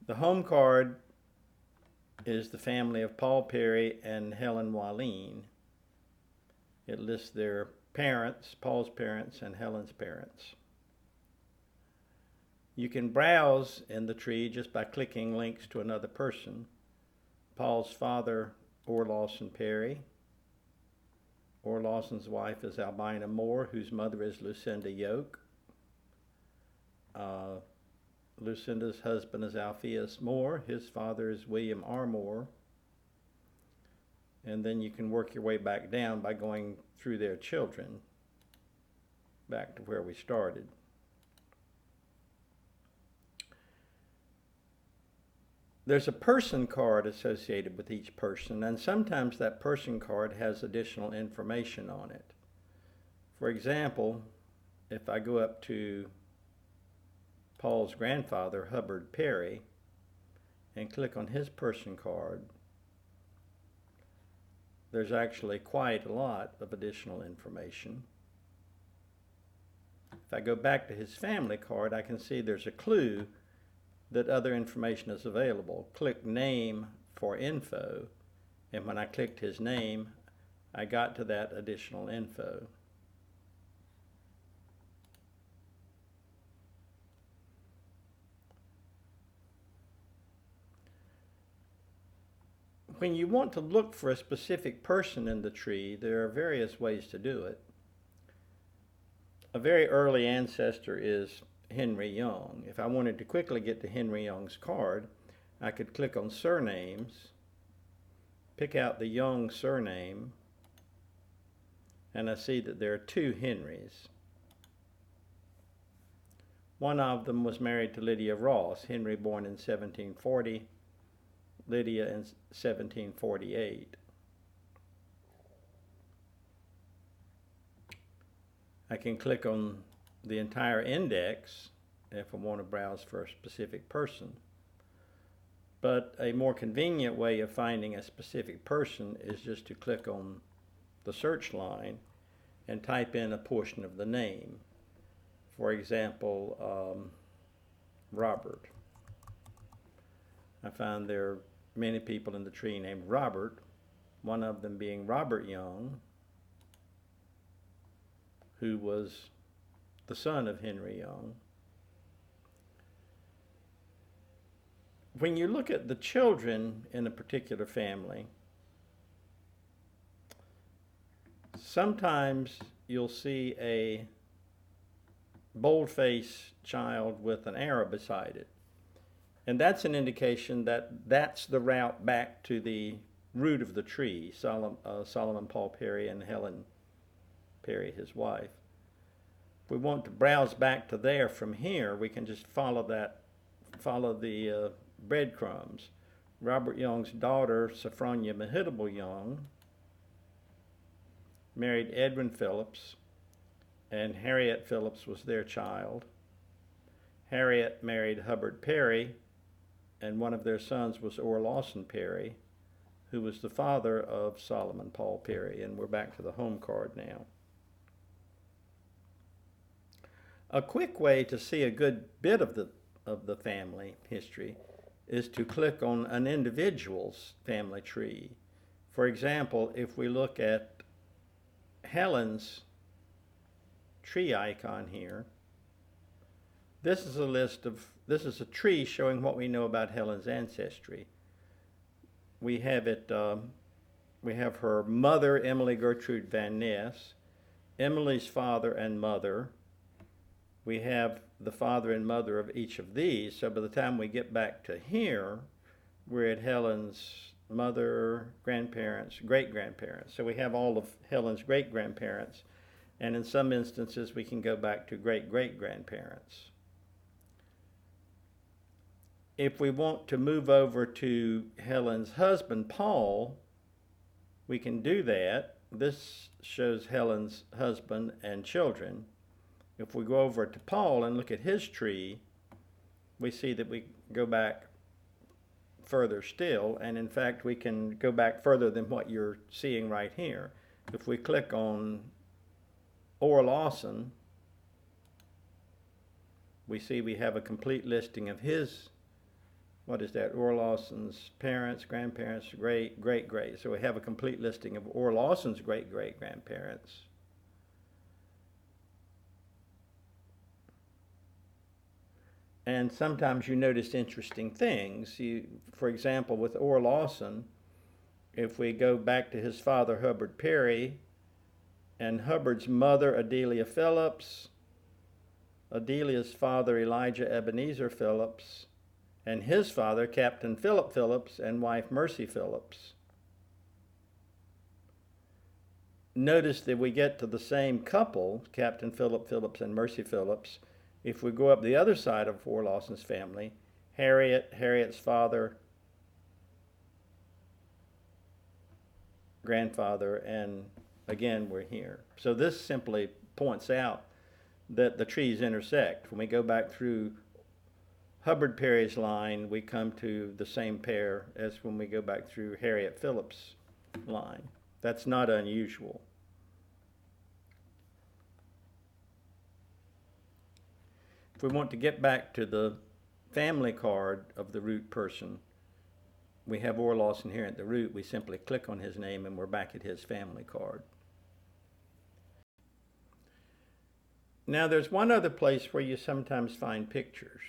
The home card is the family of Paul Perry and Perry-Wallin. It lists their parents, Paul's parents and Helen's parents. You can browse in the tree just by clicking links to another person. Paul's father, Lawson Perry. Lawson's wife is Albina Moore, whose mother is Lucinda Yoke. Lucinda's husband is Alpheus Moore. His father is William R. Moore. And then you can work your way back down by going through their children, back to where we started. There's a person card associated with each person, and sometimes that person card has additional information on it. For example, if I go up to Paul's grandfather, Hubbard Perry, and click on his person card, there's actually quite a lot of additional information. If I go back to his family card, I can see there's a clue that other information is available. Click name for info, and when I clicked his name, I got to that additional info. When you want to look for a specific person in the tree, there are various ways to do it. A very early ancestor is Henry Young. If I wanted to quickly get to Henry Young's card, I could click on surnames, pick out the Young surname, and I see that there are two Henrys. One of them was married to Lydia Ross, Henry born in 1740, Lydia in 1748. I can click on the entire index if I want to browse for a specific person. But a more convenient way of finding a specific person is just to click on the search line and type in a portion of the name. For example, Robert. I found there are many people in the tree named Robert, one of them being Robert Young, who was the son of Henry Young. When you look at the children in a particular family, sometimes you'll see a bold-faced child with an arrow beside it. And that's an indication that that's the route back to the root of the tree, Solomon Paul Perry and Helen Perry, his wife. If we want to browse back to there from here, we can just follow the breadcrumbs. Robert Young's daughter, Sophronia Mehitable Young, married Edwin Phillips, and Harriet Phillips was their child. Harriet married Hubbard Perry, and one of their sons was Lawson Perry, who was the father of Solomon Paul Perry, and we're back to the home card now. A quick way to see a good bit of the family history is to click on an individual's family tree. For example, if we look at Helen's tree icon here, this is a tree showing what we know about Helen's ancestry. We have her mother, Emily Gertrude Van Ness, Emily's father and mother. We have the father and mother of each of these. So by the time we get back to here, we're at Helen's mother, grandparents, great-grandparents. So we have all of Helen's great-grandparents, and in some instances we can go back to great-great-grandparents. If we want to move over to Helen's husband, Paul, we can do that. This shows Helen's husband and children. If we go over to Paul and look at his tree, we see that we go back further still, and in fact we can go back further than what you're seeing right here. If we click on Lawson, we see we have a complete listing of his what is that? Orr Lawson's parents, grandparents, great, great, great. So we have a complete listing of Orr Lawson's great, great grandparents. And sometimes you notice interesting things. For example, with Orr Lawson, if we go back to his father, Hubbard Perry, and Hubbard's mother, Adelia Phillips, Adelia's father, Elijah Ebenezer Phillips, and his father, Captain Philip Phillips, and wife, Mercy Phillips. Notice that we get to the same couple, Captain Philip Phillips and Mercy Phillips, if we go up the other side of Orr Lawson's family, Harriet's father, grandfather, and again we're here. So this simply points out that the trees intersect. When we go back through Hubbard Perry's line, we come to the same pair as when we go back through Harriet Phillips' line. That's not unusual. If we want to get back to the family card of the root person, we have Orr Lawson here at the root. We simply click on his name and we're back at his family card. Now there's one other place where you sometimes find pictures.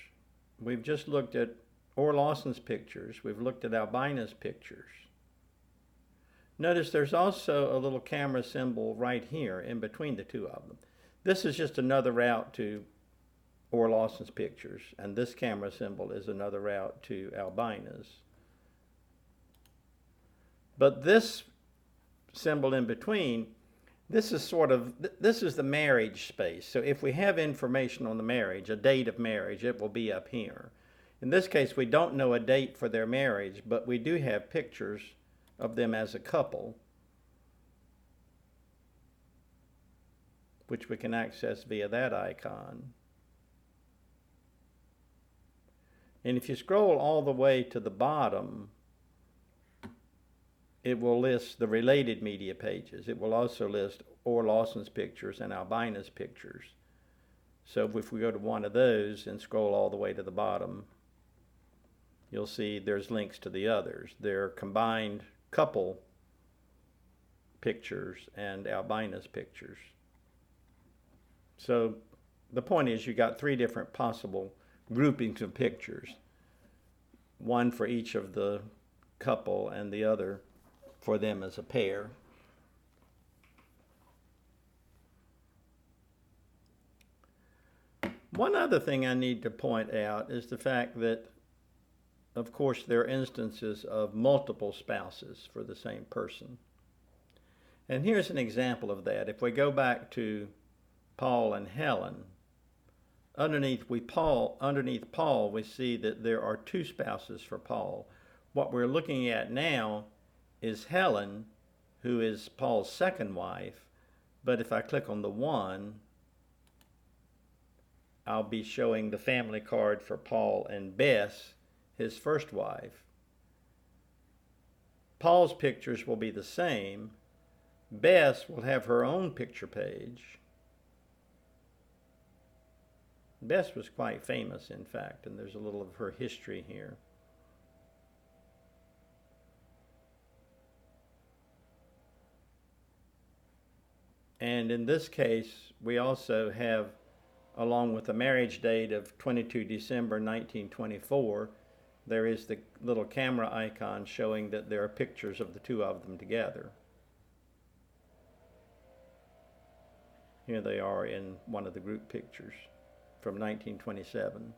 We've just looked at Orr Lawson's pictures. We've looked at Albina's pictures. Notice there's also a little camera symbol right here in between the two of them. This is just another route to Orr Lawson's pictures, and this camera symbol is another route to Albina's. But this symbol in between, this is the marriage space. So if we have information on the marriage, a date of marriage, it will be up here. In this case, we don't know a date for their marriage, but we do have pictures of them as a couple, which we can access via that icon. And if you scroll all the way to the bottom, it will list the related media pages. It will also list Orr Lawson's pictures and Albina's pictures. So if we go to one of those and scroll all the way to the bottom, you'll see there's links to the others. They're combined couple pictures and Albina's pictures. So the point is you got three different possible groupings of pictures, one for each of the couple and the other for them as a pair. One other thing I need to point out is the fact that, of course, there are instances of multiple spouses for the same person. And here's an example of that. If we go back to Paul and Helen, underneath Paul, we see that there are two spouses for Paul. What we're looking at now is Helen, who is Paul's second wife. But if I click on the one, I'll be showing the family card for Paul and Bess, his first wife. Paul's pictures will be the same. Bess will have her own picture page. Bess was quite famous, in fact, and there's a little of her history here. And in this case, we also have, along with the marriage date of 22 December 1924, there is the little camera icon showing that there are pictures of the two of them together. Here they are in one of the group pictures from 1927.